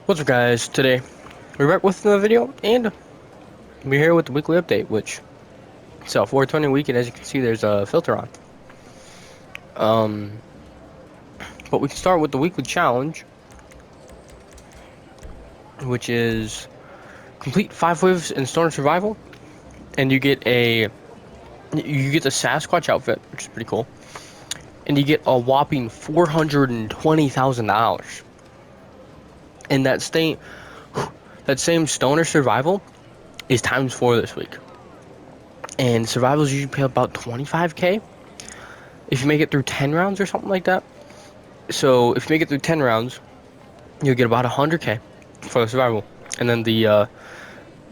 What's up, guys? Today we're back with another video, and we're here with the weekly update, which so 420 weekend. As you can see, there's a filter on. Um, but we can start with the weekly challenge, which is complete 5 waves in Stoner Survival, and you get the Sasquatch outfit, which is pretty cool, and you get a whopping $420,000. And that same Stoner Survival is times 4 this week, and survivals usually pay about 25K if you make it through 10 rounds or something like that. So if you make it through 10 rounds, you'll get about 100K for the survival. And then the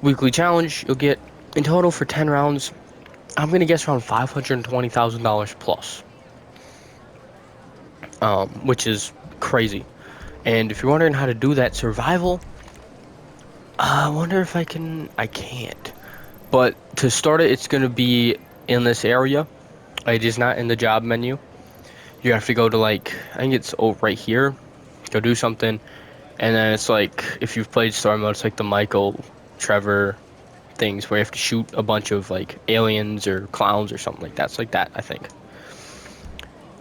weekly challenge, you'll get in total for 10 rounds, I'm going to guess around $520,000 plus, which is crazy. And if you're wondering how to do that survival, I wonder if I can. I can't. But to start it, it's going to be in this area. It is not in the job menu. You have to go to, like, I think it's right here. Go do something. And then it's like, if you've played story mode, it's like the Michael, Trevor things where you have to shoot a bunch of like aliens or clowns or something like that. It's like that, I think.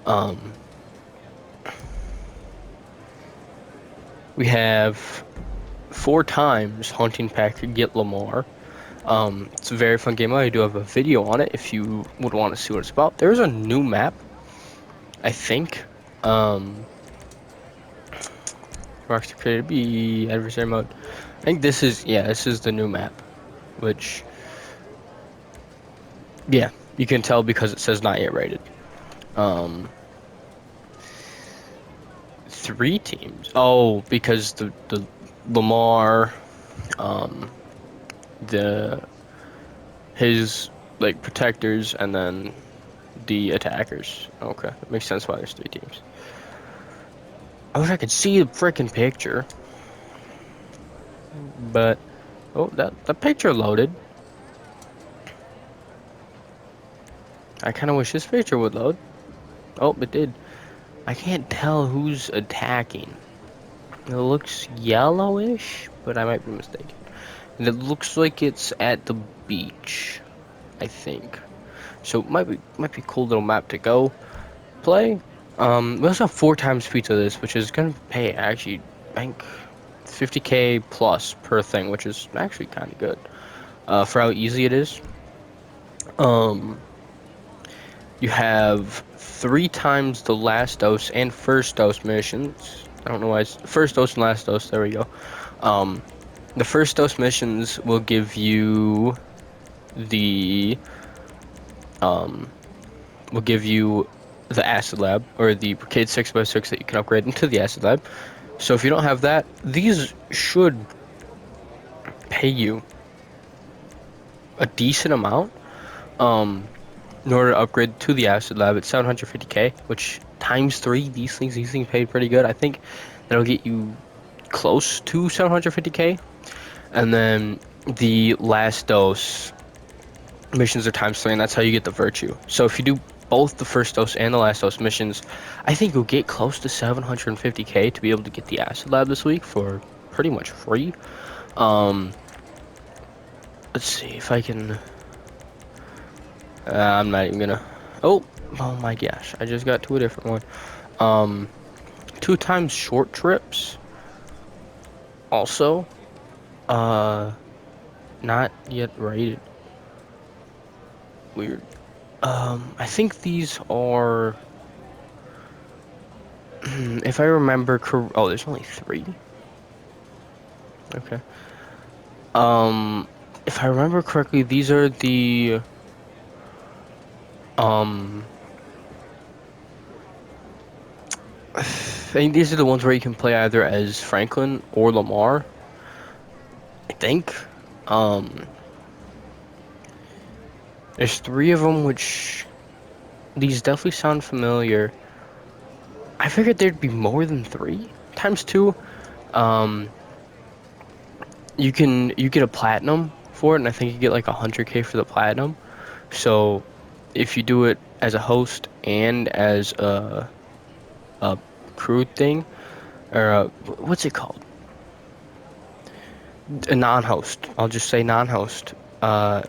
Um, we have 4 times hunting pack to get Lamar. It's a very fun game. I do have a video on it if you would want to see what it's about. There's a new map, I think. Rockstar created be adversary mode. I think this is the new map, which you can tell because it says not yet rated. Um, 3 teams. Oh, because the Lamar, um, the his like protectors, and then the attackers. Okay, that makes sense why there's 3 teams. I wish I could see the freaking picture, but oh, that picture loaded. I kind of wish this picture would load. Oh, it did. I can't tell who's attacking. It looks yellowish, but I might be mistaken. And it looks like it's at the beach, I think. So it might be a cool little map to go play. We also have 4 times pizza this, which is gonna pay actually, I think, 50K plus per thing, which is actually kind of good for how easy it is. You have 3 times the last dose and first dose missions. I don't know why it's first dose and last dose. There we go. The first dose missions will give you the um will give you the acid lab, or the Brigade 6x6 that you can upgrade into the acid lab. So if you don't have that, these should pay you a decent amount. In order to upgrade to the acid lab, it's 750K, which times 3, these things paid pretty good. I think that'll get you close to 750K. And then the last dose missions are times 3, and that's how you get the virtue. So if you do both the first dose and the last dose missions, I think you'll get close to 750K to be able to get the acid lab this week for pretty much free. Let's see if I can. I'm not even gonna. Oh my gosh! I just got to a different one. 2 times short trips. Also, not yet rated. Weird. I think these are. If I remember oh, there's only 3. Okay. If I remember correctly, these are the I think these are the ones where you can play either as Franklin or Lamar. I think. There's 3 of them, which these definitely sound familiar. I figured there'd be more than 3 times 2. You get a platinum for it, and I think you get like 100K for the platinum. So if you do it as a host and as a crew thing, or what's it called? A non-host. I'll just say non-host. And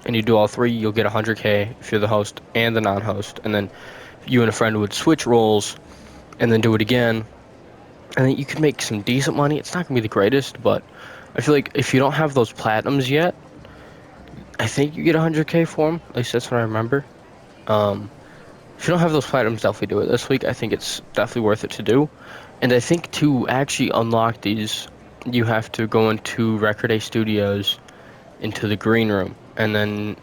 you do all three, you'll get 100K if you're the host and the non-host. And then you and a friend would switch roles and then do it again. And then you could make some decent money. It's not gonna be the greatest, but I feel like if you don't have those platinums yet, I think you get 100K for them. At least that's what I remember. If you don't have those platinums, definitely do it this week. I think it's definitely worth it to do. And I think to actually unlock these, you have to go into Record A Studios into the green room and then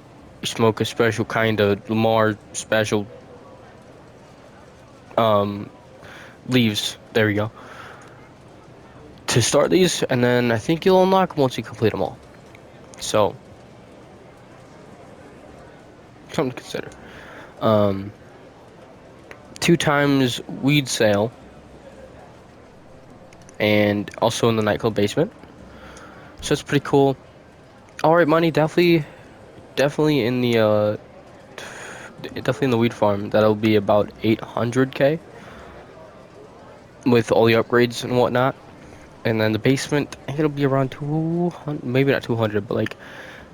smoke a special kind of Lamar special leaves. There we go. To start these, and then I think you'll unlock them once you complete them all. So, something to consider. 2 times weed sale, and also in the nightclub basement. So it's pretty cool. Alright, money definitely in the definitely in the weed farm. That'll be about 800K with all the upgrades and whatnot. And then the basement, I think it'll be around 200, maybe not 200, but like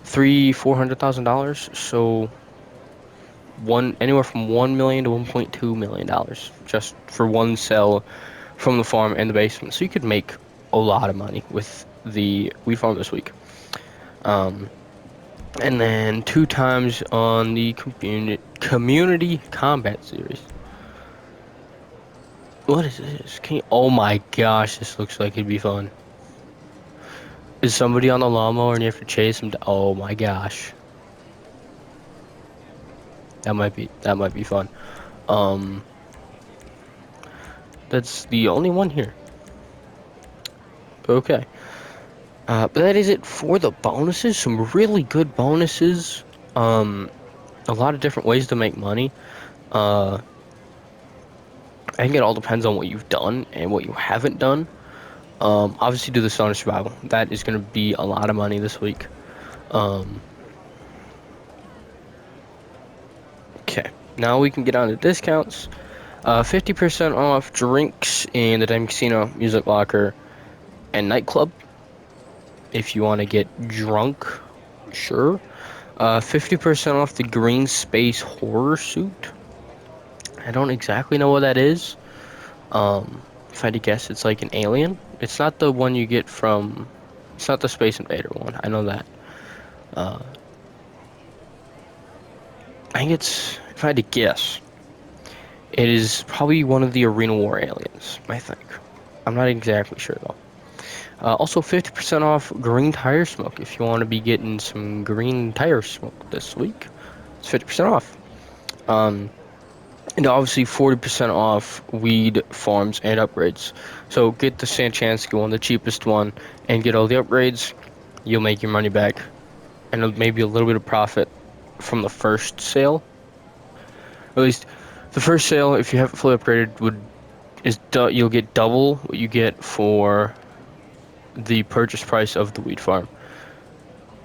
$400,000. So anywhere from $1 million to $1.2 million just for one sell from the farm and the basement. So you could make a lot of money with the weed farm this week. And then 2 times on the community combat series. What is this? Oh my gosh, this looks like it'd be fun. Is somebody on the lawnmower and you have to chase them? Oh my gosh. That might be fun. That's the only one here. Okay. But that is it for the bonuses. Some really good bonuses. A lot of different ways to make money. I think it all depends on what you've done and what you haven't done. Obviously do the Stoner Survival. That is going to be a lot of money this week. Okay, now we can get on to discounts. 50% off drinks in the Diamond Casino, Music Locker, and Nightclub. If you want to get drunk, sure. 50% off the Green Space Horror Suit. I don't exactly know what that is. If I had to guess, it's like an alien. It's not the one you get from... It's not the Space Invader one. I know that. I think it's... If I had to guess, it is probably one of the Arena War aliens, I think. I'm not exactly sure, though. Also, 50% off green tire smoke. If you want to be getting some green tire smoke this week, it's 50% off. And obviously 40% off weed farms and upgrades. So get the Sanchansky one, the cheapest one, and get all the upgrades. You'll make your money back, and maybe a little bit of profit from the first sale. At least the first sale, if you have it fully upgraded, you'll get double what you get for the purchase price of the weed farm.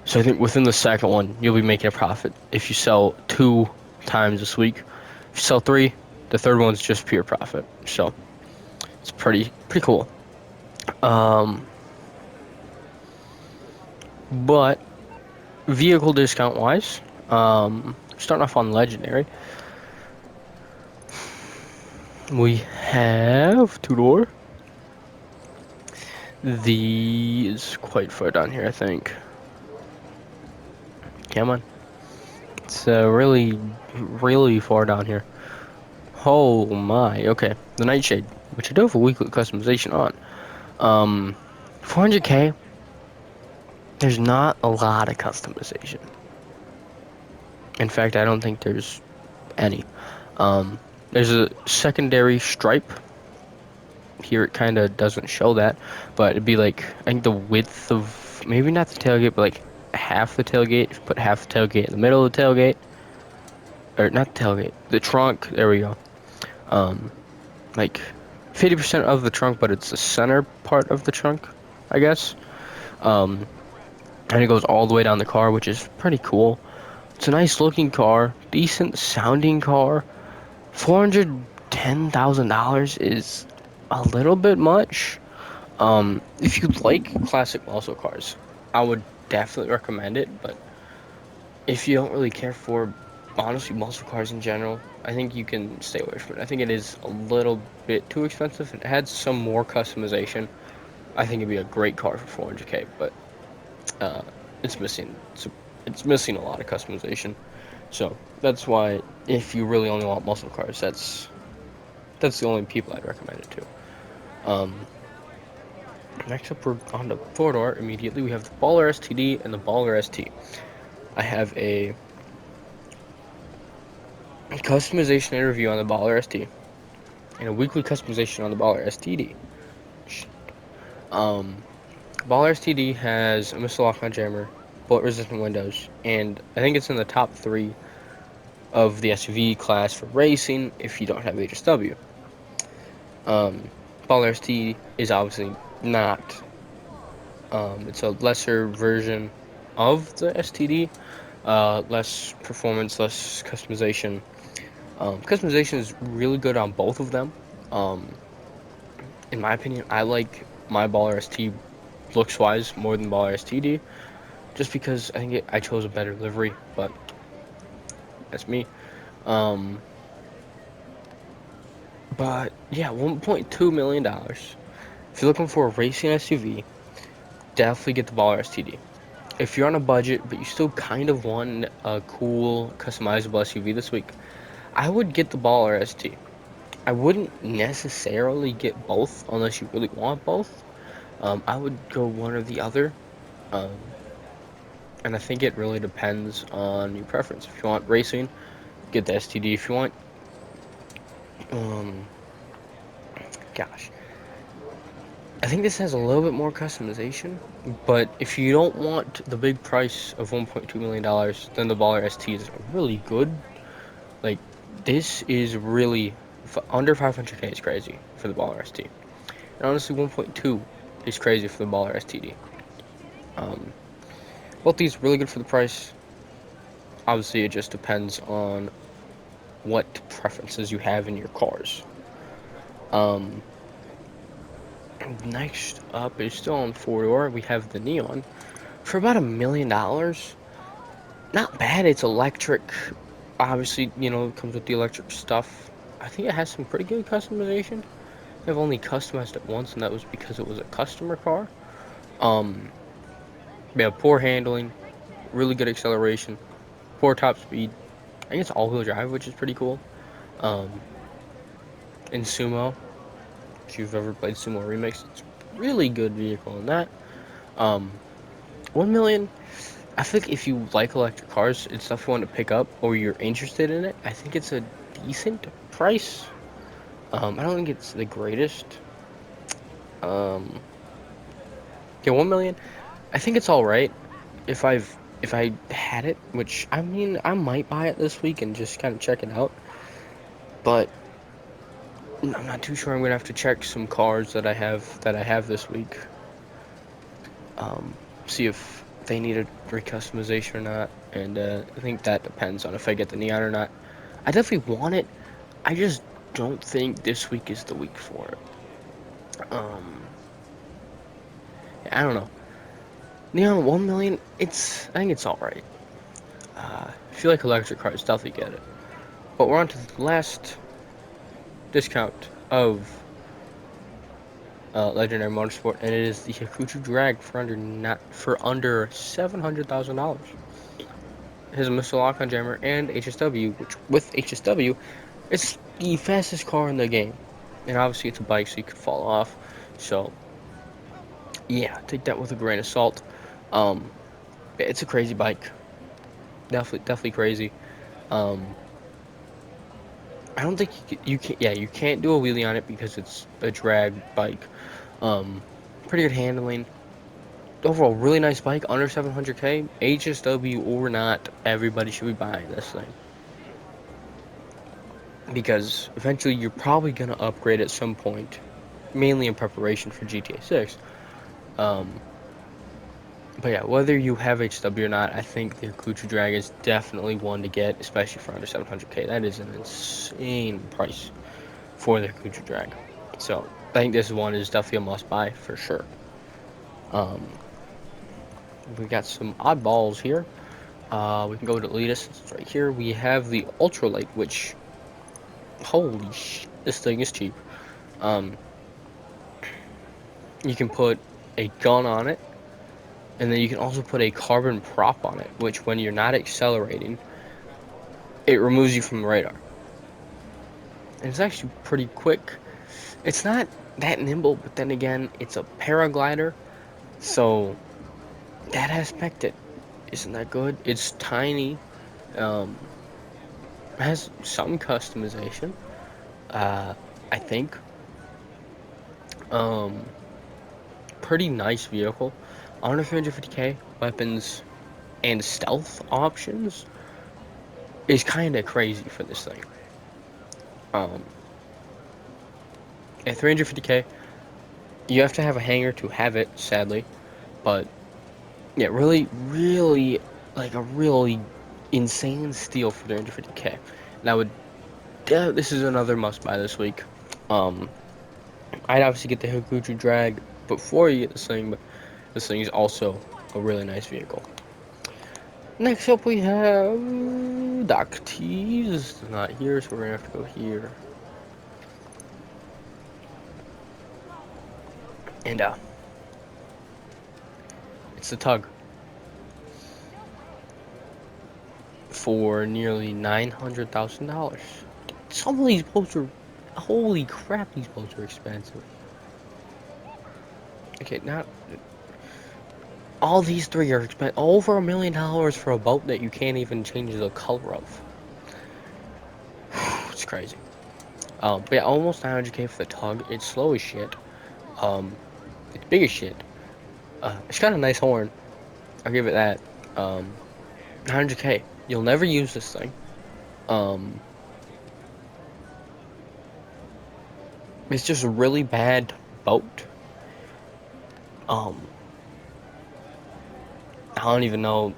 So I think within the second one, you'll be making a profit if you sell 2 times this week. If you sell 3, the third one's just pure profit. So it's pretty cool. But vehicle discount wise, starting off on legendary, we have 2-door. These quite far down here, I think. Come on. It's really far down here. Oh my, okay. The Nightshade, which I do have a weekly customization on. 400K, there's not a lot of customization. In fact, I don't think there's any. There's a secondary stripe. Here it kind of doesn't show that, but it'd be like, I think the width of, maybe not the tailgate, but like half the tailgate. If you put half the tailgate in the middle of the tailgate, or not the tailgate, the trunk, there we go. Like 50% of the trunk, but it's the center part of the trunk, I guess. And it goes all the way down the car, which is pretty cool. It's a nice looking car, decent sounding car. $410,000 is a little bit much. If you like classic muscle cars, I would definitely recommend it. But if you don't really care for, honestly, muscle cars in general, I think you can stay away from it. I think it is a little bit too expensive. If it had some more customization, I think it'd be a great car for 400K. But uh, it's missing. It's missing a lot of customization. So that's why, if you really only want muscle cars, that's the only people I'd recommend it to. Um, Next up, we're on to four-door. Immediately, we have the Baller STD and the Baller ST. I have a customization and review on the Baller ST and a weekly customization on the Baller STD. Um, Baller STD has a missile lock-on jammer, bullet-resistant windows, and I think it's in the top 3 of the SUV class for racing if you don't have HSW. Baller ST is obviously not. It's a lesser version of the STD, less performance, less customization. Customization is really good on both of them. Um, in my opinion, I like my Baller ST looks wise more than Baller STD, just because I think I chose a better livery, but that's me. Um, but yeah, $1.2 million. If you're looking for a racing SUV, definitely get the Baller STD. If you're on a budget, but you still kind of want a cool, customizable SUV this week, I would get the Baller ST. I wouldn't necessarily get both unless you really want both. I would go one or the other. Um, and I think it really depends on your preference. If you want racing, get the STD. If you want, um, gosh, I think this has a little bit more customization. But if you don't want the big price of $1.2 million, then the Baller ST is really good. Like, this is really under 500K is crazy for the Baller ST. And honestly, 1.2 is crazy for the Baller STD. Um, both these really good for the price. Obviously, it just depends on what preferences you have in your cars. Um, Next up is still on four-door. We have the Neon for about $1 million. Not bad. It's electric. Obviously, it comes with the electric stuff. I think it has some pretty good customization. I've only customized it once, and that was because it was a customer car. Um, we have poor handling, really good acceleration, poor top speed. I think it's all-wheel drive, which is pretty cool. Um, in Sumo, if you've ever played Sumo Remix, it's really good vehicle in that. Um, 1 million. I think if you like electric cars, it's stuff you want to pick up or you're interested in it. I think it's a decent price. I don't think it's the greatest. Um, yeah, 1 million. I think it's all right. If I had it, which I mean, I might buy it this week and just kind of check it out. But I'm not too sure. I'm gonna have to check some cars that I have this week. See if they need a recustomization or not. And I think that depends on if I get the Neon or not. I definitely want it. I just don't think this week is the week for it. Um, I don't know. Neon 1 million. I think it's all right. If you like electric cars, definitely get it. But we're on to the last discount of Legendary Motorsport, and it is the Hakuchu Drag for under $700,000. It has a missile lock-on jammer and HSW, which with HSW, it's the fastest car in the game. And obviously, it's a bike, so you could fall off. So yeah, take that with a grain of salt. Um, it's a crazy bike. Definitely crazy. Um, I don't think you can't do a wheelie on it because it's a drag bike. Um, Pretty good handling. Overall, really nice bike, under 700K. HSW or not, everybody should be buying this thing. Because eventually you're probably going to upgrade at some point, mainly in preparation for GTA 6. Um, but yeah, whether you have HW or not, I think the Hakuchu Drag is definitely one to get, especially for under 700K. That is an insane price for the Hakuchu Drag. So I think this one is definitely a must-buy for sure. We got some oddballs here. We can go to Elitist. It's right here. We have the Ultralight, which, holy sh! This thing is cheap. Um, you can put a gun on it, and then you can also put a carbon prop on it, which when you're not accelerating, it removes you from the radar. And it's actually pretty quick. It's not that nimble, but then again, it's a paraglider, so that aspect it isn't that good. It's tiny. Um, has some customization. I think. Um, Pretty nice vehicle. Under 350k, weapons and stealth options is kind of crazy for this thing. Um, at 350k, you have to have a hanger to have it, sadly. But yeah, really, like a really insane steal for 350k. And I would, this is another must buy this week. I'd obviously get the Hikuchi Drag before you get this thing, but this thing is also a really nice vehicle. Next up we have Doc T's. Not here, so we're gonna have to go here. And it's the Tug for nearly $900,000. Some of these boats are, holy crap, these boats are expensive. Okay, not all these three are expensive. Over $1 million for a boat that you can't even change the color of. It's crazy. But yeah, almost 900k for the Tug. It's slow as shit. It's big as shit. It's got a nice horn. I'll give it that. 900k. You'll never use this thing. It's just a really bad boat. I don't even know.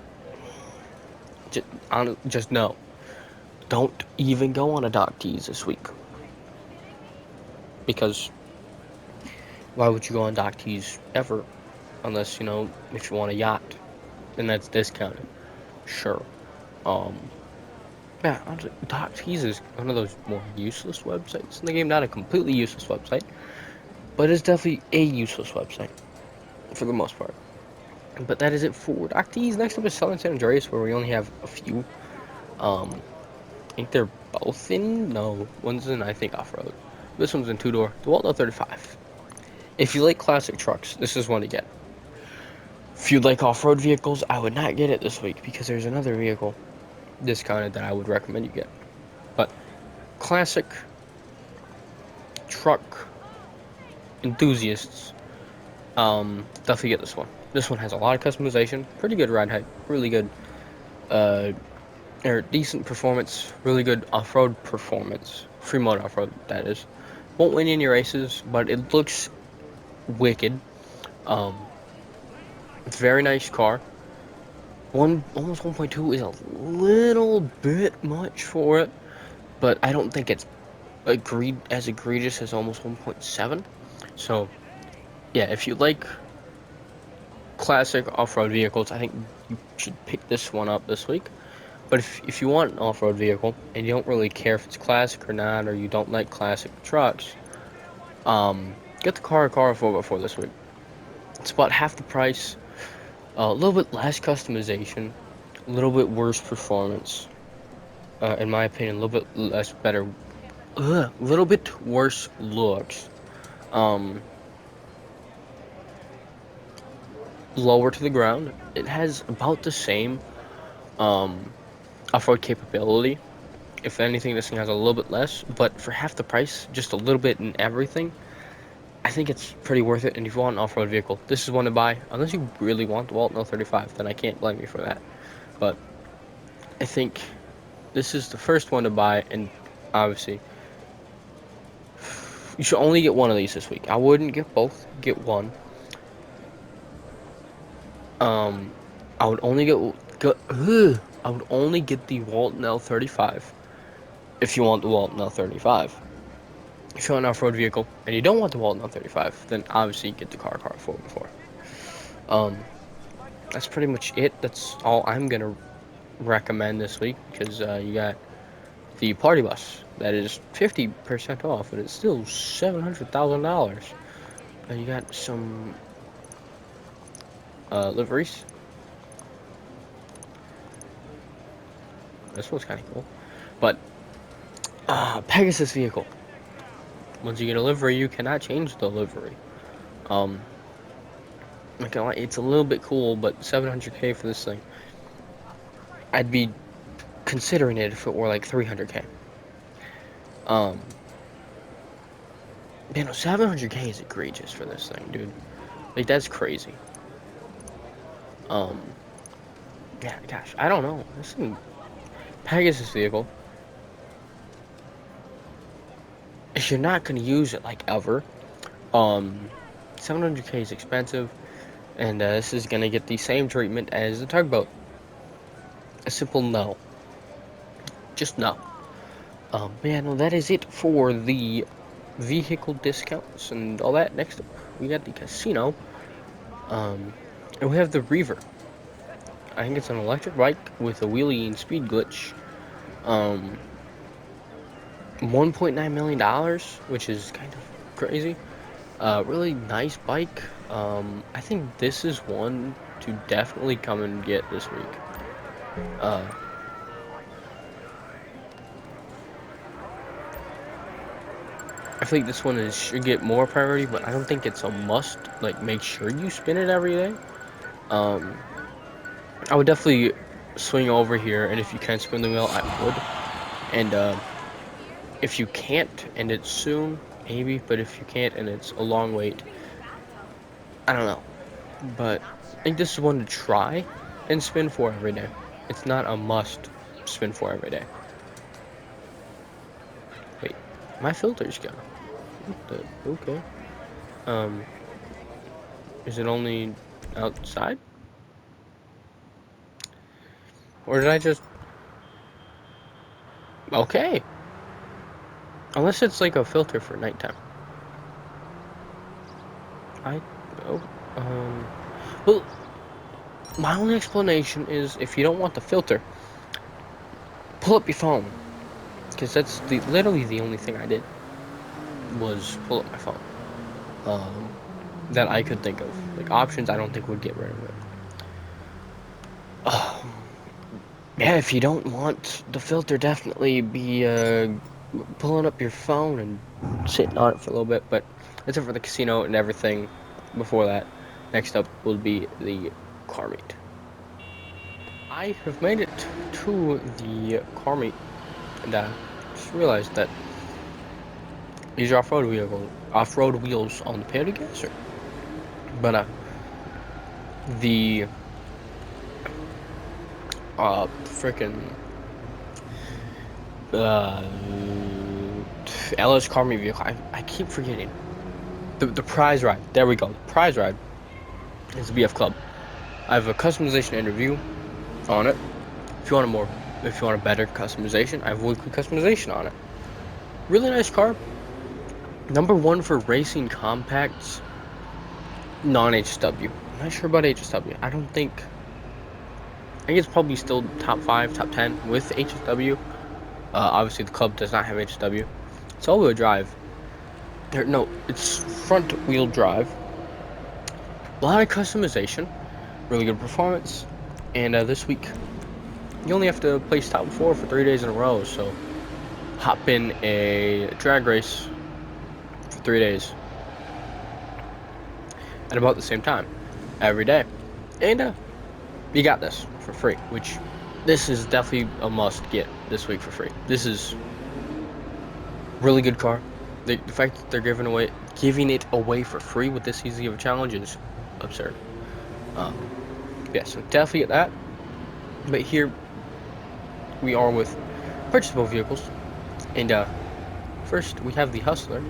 Just no. Don't even go on a Dock Tease this week. Because why would you go on Dock Tease ever? Unless, you know, if you want a yacht. And that's discounted. Sure. Yeah, Dock Tease is one of those more useless websites in the game. Not a completely useless website, but it's definitely a useless website for the most part. But that is it for Dock Tease. Next up is Southern San Andreas, where we only have a few. I think they're both in. No, one's in, I think, off-road. This one's in two-door. DeWalt L35. If you like classic trucks, this is one to get. If you like off-road vehicles, I would not get it this week because there's another vehicle discounted that I would recommend you get. But classic truck enthusiasts, definitely get this one. This one has a lot of customization, pretty good ride height, really good, or decent performance, really good off-road performance, free mode off-road, that is. Won't win any races, but it looks wicked. It's a very nice car. Almost 1.2 is a little bit much for it, but I don't think it's as egregious as almost 1.7. So yeah, if you like classic off-road vehicles, I think you should pick this one up this week. But if you want an off-road vehicle and you don't really care if it's classic or not, or you don't like classic trucks, get the Cara 4x4 this week. It's about half the price, a little bit less customization, a little bit worse performance, in my opinion, a little bit less better, a little bit worse looks, lower to the ground. It has about the same off-road capability. If anything, this thing has a little bit less, but for half the price, just a little bit in everything, I think it's pretty worth it. And if you want an off-road vehicle, this is one to buy. Unless you really want the Walton L35, then I can't blame you for that. But I think this is the first one to buy, and obviously, you should only get one of these this week. I wouldn't get both. Get one. I would only I would only get the Walton L35 if you want the Walton L35. If you want an off-road vehicle and you don't want the Walton 135, then obviously you get the car 4x4. That's pretty much it. That's all I'm gonna recommend this week, because you got the party bus that is 50% off, and it's still $700,000. You got some liveries. This one's kind of cool, but Pegasus vehicle. Once you get a livery, you cannot change the livery. It's a little bit cool, but 700K for this thing. I'd be considering it if it were like 300K. Man, 700K is egregious for this thing, dude. Like, that's crazy. Yeah, gosh, I don't know. This thing, Pegasus vehicle. If you're not gonna use it like ever, 700K is expensive, and this is gonna get the same treatment as the tugboat. A simple no. Just no. Yeah, no, that is it for the vehicle discounts and all that. Next up, we got the casino. And we have the Reaver. I think it's an electric bike with a wheelie and speed glitch. $1.9 million, which is kind of crazy. Really nice bike. I think this is one to definitely come and get this week. I feel like this one should get more priority, but I don't think it's a must. Like, make sure you spin it every day. I would definitely swing over here, and if you can spin the wheel, I would. And if you can't, and it's soon, maybe. But if you can't, and it's a long wait, I don't know. But I think this is one to try and spin for every day. It's not a must spin for every day. Wait, my filter's gone. Okay. Is it only outside? Or did I just... Okay. Unless it's like a filter for nighttime. Well, my only explanation is if you don't want the filter, pull up your phone. Because that's literally the only thing I did, was pull up my phone. That I could think of. Like, options I don't think would get rid of it. Yeah, if you don't want the filter, definitely be pulling up your phone and sitting on it for a little bit. But that's it for the casino and everything before that. Next up will be the car meet. I have made it to the car meet, and I just realized that these are off-road wheels on the Petty Gasser. But the freaking LS car meet vehicle. I keep forgetting the prize ride. There we go. The prize ride is the BF Club. I have a customization interview on it. If you want a better customization, I have weekly customization on it. Really nice car. #1 for racing compacts, non-HSW. I'm not sure about HSW. I think it's probably still top 5, top 10 with HSW. Obviously the club does not have HSW. It's all-wheel drive. It's front-wheel drive. A lot of customization, really good performance, and this week you only have to place top 4 for 3 days in a row. So hop in a drag race for 3 days at about the same time every day, and you got this for free. Which this is definitely a must get this week for free. This is really good car. The fact that they're giving it away for free with this easy of a challenge is absurd. Yeah, so definitely get that. But here we are with purchasable vehicles, and first we have the Hustler.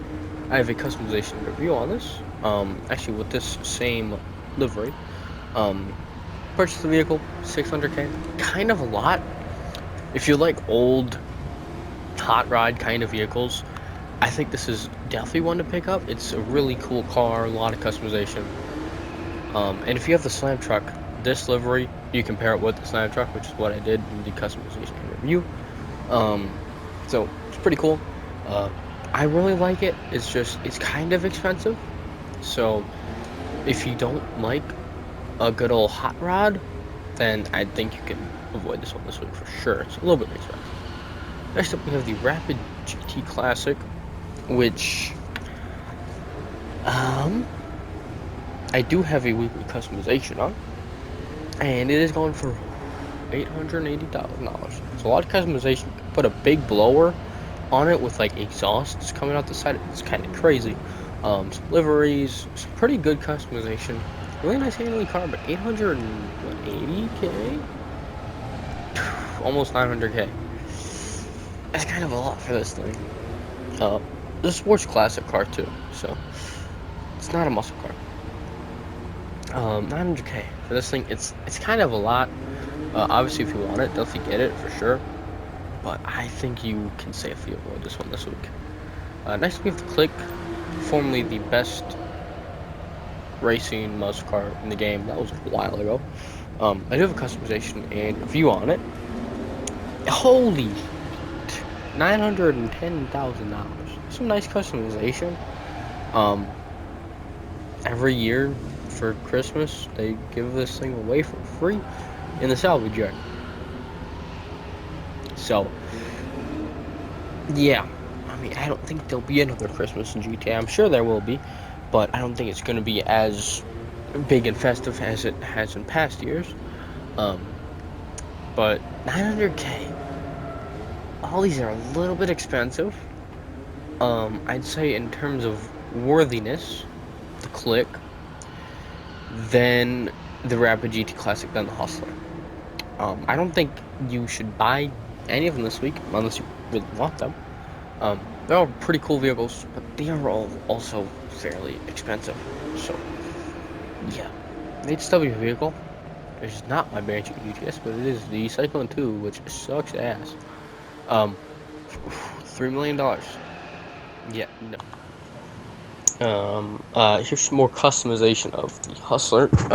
I have a customization review on this. Actually with this same livery. Purchased the vehicle, 600K. Kind of a lot. If you like old hot rod kind of vehicles, I think this is definitely one to pick up. It's a really cool car, a lot of customization. And if you have the Slam Truck, this livery, you compare it with the Slam Truck, which is what I did in the customization review. So it's pretty cool. I really like it. It's just, it's kind of expensive. So if you don't like a good old hot rod, then I think you can avoid this one this week for sure. It's a little bit expensive. Next up, we have the Rapid GT Classic, which I do have a weekly customization on, and it is going for $880,000. It's a lot of customization. You can put a big blower on it with like exhausts coming out the side. It's kind of crazy. Some liveries, some pretty good customization. Really nice handling car, but 880K, almost 900K. That's kind of a lot for this thing. It's a sports classic car too, so it's not a muscle car. 900K for this thing. It's kind of a lot. Obviously, if you want it, definitely get it for sure. But I think you can safely avoid this one this week. Next, we have the Click, formerly the best racing muscle car in the game. That was a while ago. I do have a customization and review on it. Holy, $910,000. Some nice customization. Every year for Christmas, they give this thing away for free in the salvage yard. So, yeah. I mean, I don't think there'll be another Christmas in GTA. I'm sure there will be, but I don't think it's going to be as big and festive as it has in past years. But 900K. All these are a little bit expensive. I'd say in terms of worthiness, the Click, then the Rapid GT Classic, then the Hustler. I don't think you should buy any of them this week unless you really want them. They're all pretty cool vehicles, but they are all also fairly expensive. So, yeah. The HW vehicle is not my Banshee GTS, but it is the Cyclone 2, which sucks ass. $3 million. Yeah, no. Here's some more customization of the Hustler. If you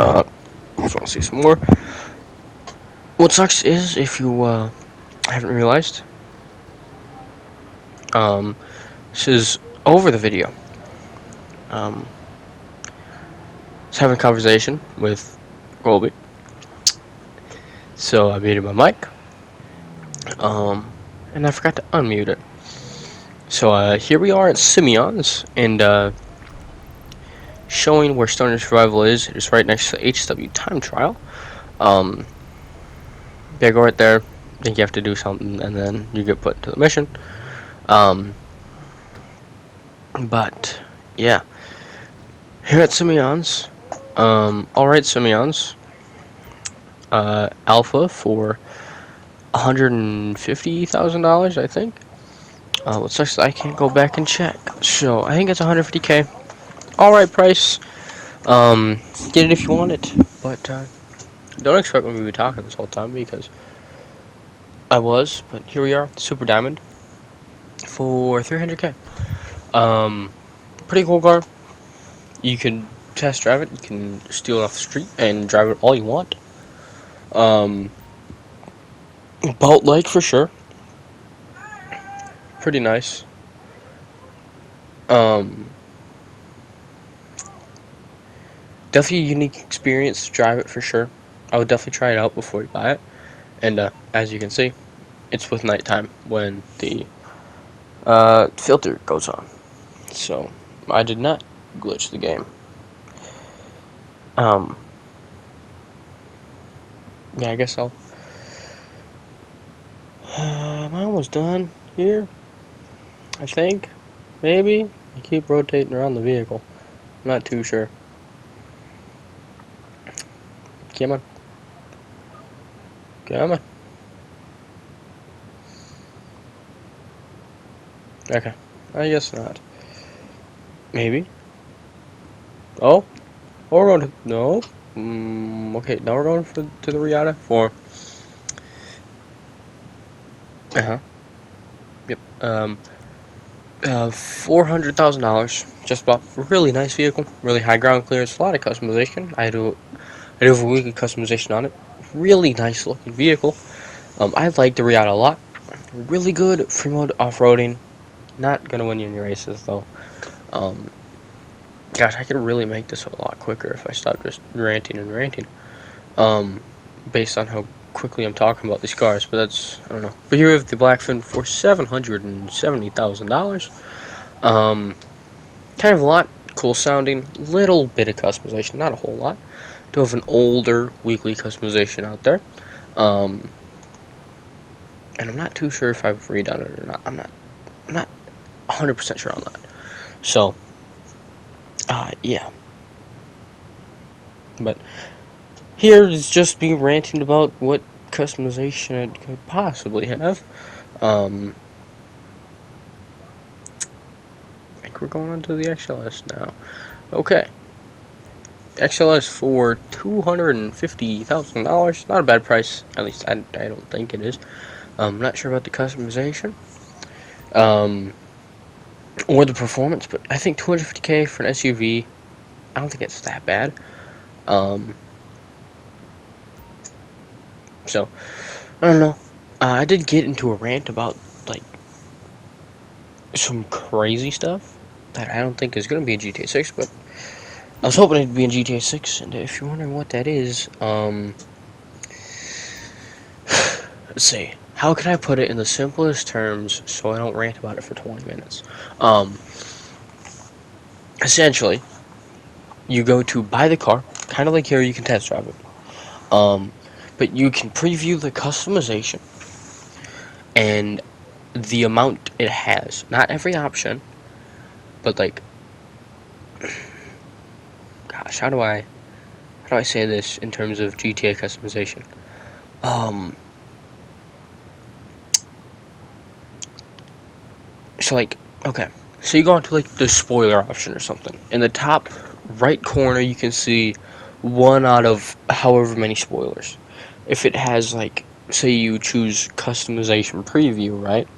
want to see some more. What sucks is, if you haven't realized, this is over the video. I was having a conversation with Colby, so I muted my mic, and I forgot to unmute it. So here we are at Simeon's, and showing where Stoner Survival is. It is right next to the HW Time Trial. Yeah, go right there. I think you have to do something, and then you get put into the mission. But yeah, here at Simeon's, alright Simeon's, Alpha for $150,000, I think. What sucks is I can't go back and check. So I think it's 150K. Alright price. Get it if you want it, but don't expect me to be talking this whole time because I was. But here we are, Super Diamond for 300K. Pretty cool car. You can test drive it. You can steal it off the street and drive it all you want. Boat like for sure. Pretty nice. Definitely a unique experience to drive it for sure. I would definitely try it out before you buy it. And as you can see, it's with nighttime when the filter goes on. So I did not glitch the game. Yeah, I guess I'll. Am I almost done here? I think. Maybe. I keep rotating around the vehicle. I'm not too sure. Come on. Come on. Okay. I guess not. Maybe. Oh. Oh, we're going to. No. Okay, now we're going to the Riata for. Yep. $400,000, just about. Really nice vehicle, really high ground clearance, a lot of customization. I do have a weekly customization on it. Really nice looking vehicle. I like the Riata a lot. Really good free mode off-roading. Not gonna win you any races though. Um, Gosh, I could really make this a lot quicker if I stopped just ranting and ranting. Um, Based on how quickly I'm talking about these cars, but that's, I don't know. But here we have the Blackfin for $770,000. Kind of a lot, cool sounding, little bit of customization, not a whole lot. Do have an older weekly customization out there. Um, and I'm not too sure if I've redone it or not. I'm not 100% sure on that. So, yeah. But here is just me ranting about what customization it could possibly have. I think we're going on to the XLS now. Okay. XLS for $250,000. Not a bad price. At least I don't think it is. Not sure about the customization. Or the performance, but I think $250K for an SUV, I don't think it's that bad. So, I don't know. I did get into a rant about, like, some crazy stuff that I don't think is going to be in GTA 6, but I was hoping it'd be in GTA 6, and if you're wondering what that is, let's see. How can I put it in the simplest terms so I don't rant about it for 20 minutes? Essentially, you go to buy the car, kind of like here you can test drive it. But you can preview the customization and the amount it has. Not every option, but like, gosh, how do I say this in terms of GTA customization? So like, okay, so you go into like the spoiler option or something. In the top right corner, you can see one out of however many spoilers. If it has like, say you choose customization preview, right?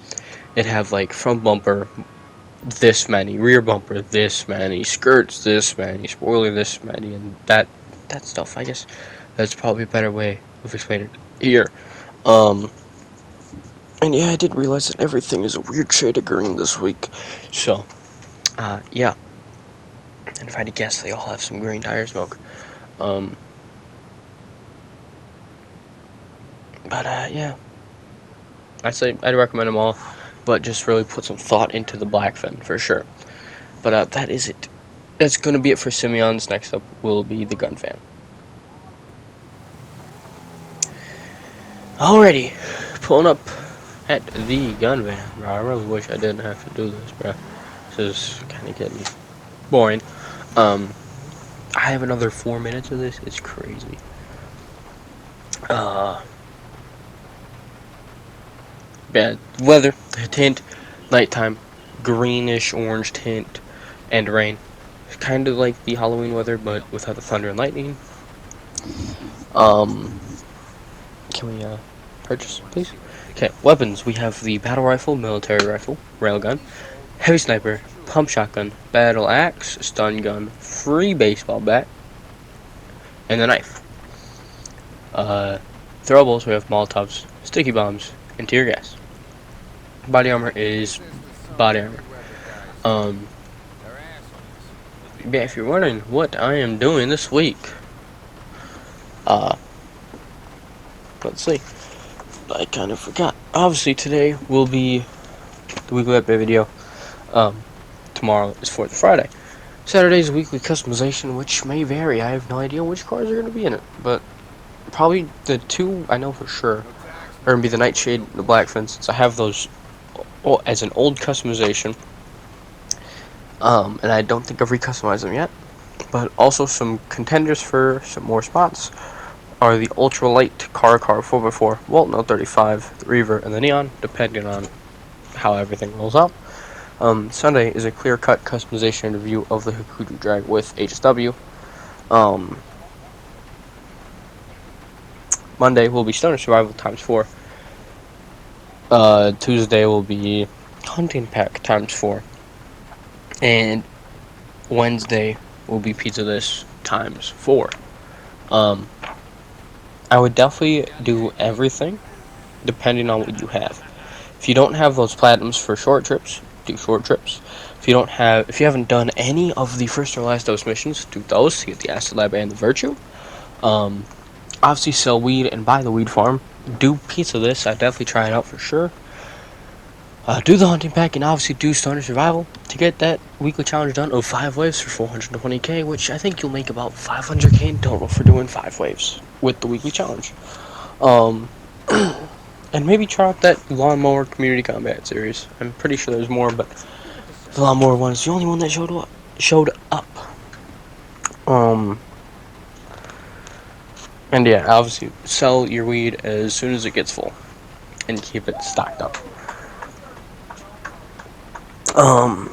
It have like front bumper this many, rear bumper this many, skirts this many, spoiler this many, and that stuff. I guess that's probably a better way of explaining it here. And yeah, I did realize that everything is a weird shade of green this week. So, yeah. And if I had to guess, they all have some green tire smoke. Yeah. I'd recommend them all, but just really put some thought into the Blackfin for sure. But that is it. That's gonna be it for Simeon's. Next up will be the Gun Fan. Alrighty, pulling up at the Gun Van. Bro, I really wish I didn't have to do this, bro. This is kind of getting boring. I have another 4 minutes of this. It's crazy. Bad weather, tint, nighttime, greenish orange tint, and rain. Kind of like the Halloween weather, but without the thunder and lightning. Can we purchase, please? Okay, weapons. We have the battle rifle, military rifle, railgun, heavy sniper, pump shotgun, battle axe, stun gun, free baseball bat, and the knife. Throwables, we have molotovs, sticky bombs, and tear gas. Body armor is body armor. Yeah, if you're wondering what I am doing this week, let's see. I kind of forgot. Obviously, today will be the weekly update video. Tomorrow is 4th Friday. Saturday's weekly customization, which may vary. I have no idea which cars are going to be in it, but probably the two I know for sure are going to be the Nightshade and the Blackfin, since I have those as an old customization. And I don't think I've recustomized them yet. But also some contenders for some more spots are the ultralight car 4x4, Walton 35, the Reaver, and the Neon, depending on how everything rolls out. Sunday is a clear-cut customization review of the Hakuto Drag with HSW. Monday will be Stoner Survival ×4. Tuesday will be Hunting Pack ×4. and Wednesday will be Pizza This times 4. Um, I would definitely do everything depending on what you have. If you don't have those platinums for short trips, do short trips. If you haven't done any of the first or last dose missions, do those to get the Acid Lab and the Virtue. Obviously sell weed and buy the weed farm. Do Pizza This. I definitely try it out for sure. Do the hunting pack and obviously do Stoner Survival to get that weekly challenge done of 5 waves for 420k, which I think you'll make about 500k in total for doing 5 waves with the weekly challenge. And maybe try out that Lawnmower Community Combat series. I'm pretty sure there's more, but the Lawnmower one is the only one that showed up. And yeah, obviously sell your weed as soon as it gets full and keep it stocked up. I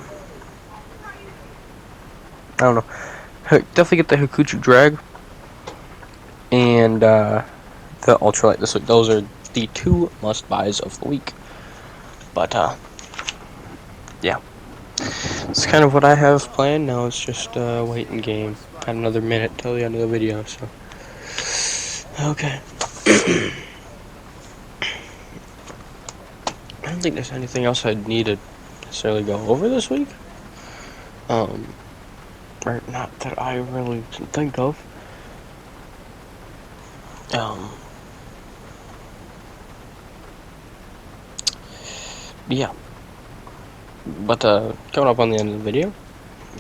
don't know. Definitely get the Hakuchu Drag and the Ultralight this week. Those are the 2 must-buys of the week. But yeah, it's kind of what I have planned. Now it's just waiting game. Got another minute till the end of the video, so okay. I don't think there's anything else I need to necessarily go over this week. Or not that I really can think of. Yeah. But coming up on the end of the video,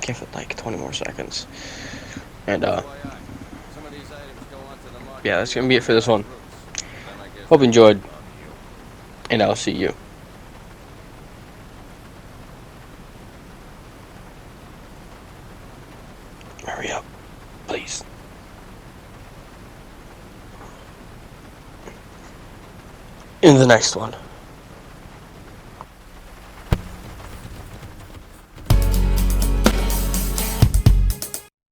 give it like 20 more seconds. And yeah, that's gonna be it for this one. Hope you enjoyed, and I'll see you. Hurry up, please. In the next one.